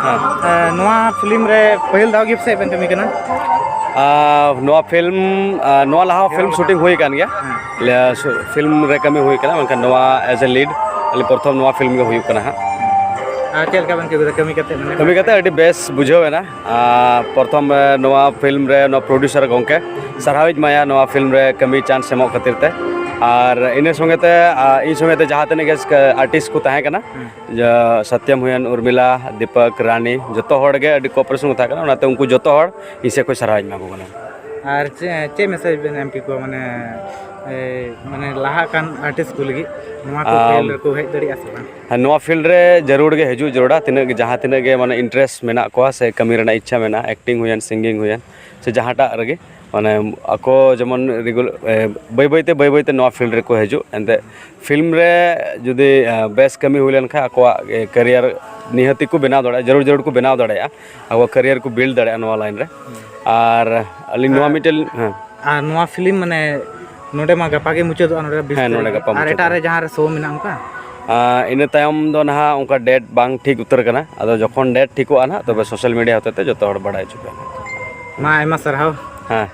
नवा फिल्म रे पहिल दाव गिफ्ट से बन कमी कना नवा फिल्म नवा लहा फिल्म शूटिंग हुई कान गया फिल्म रे कमी हुई काना मनका नवा एज ए लीड अली प्रथम नवा फिल्म के हुई काना हा चल का बन के कमी करते अभी बेस बुझे ना प्रथम नवा फिल्म रे नवा प्रोड्यूसर गोंके सरहाविज माया नवा फिल्म रे कमी चांस सेमो खातिर ते और इन संगते इन संगते जहाँ तने के आर्टिस्ट को तहे कना सत्यम हुयन उर्मिला दीपक रानी जतो हड़ के अडी कोऑपरेशन था कना उनाते उनको जतो हड़ इसे कोई सरहाविज मा को कना और चे मैसेज बेन एमपी को माने माने लाहा कान आर्टिस्ट को लगी नवा को फील्ड को हेज दड़ी आसे नवा फील्ड रे जरूर के हजू जरूरा तिना जहाँ तिना के माने इंटरेस्ट मेना को से कमी रेना इच्छा मेना एक्टिंग हुयन सिंगिंग हुयन से जहाँटा रगे माने ako जेमन बै बैते नवा फील्ड रे को हजू एंते फिल्म रे जुदी बेस कमी हुई लेन खा ako करियर निहती को बनाव दड़ा जरूर को बनाव दड़ा ako करियर को बिल्ड दड़ा नवा लाइन रे और अली नवा मिटल नवा फिल्म माने नोडे मा गपा के मुचाद नोडे 20 और एटा रे जहां रे शो मिना उनका इन तायम दो ना उनका डेट बांग ठीक उतर कना अदो जखन डेट ठीको ना तबे सोशल मीडिया होते जतो हड़ बड़ाय चुका मा एमा सरहाव हाँ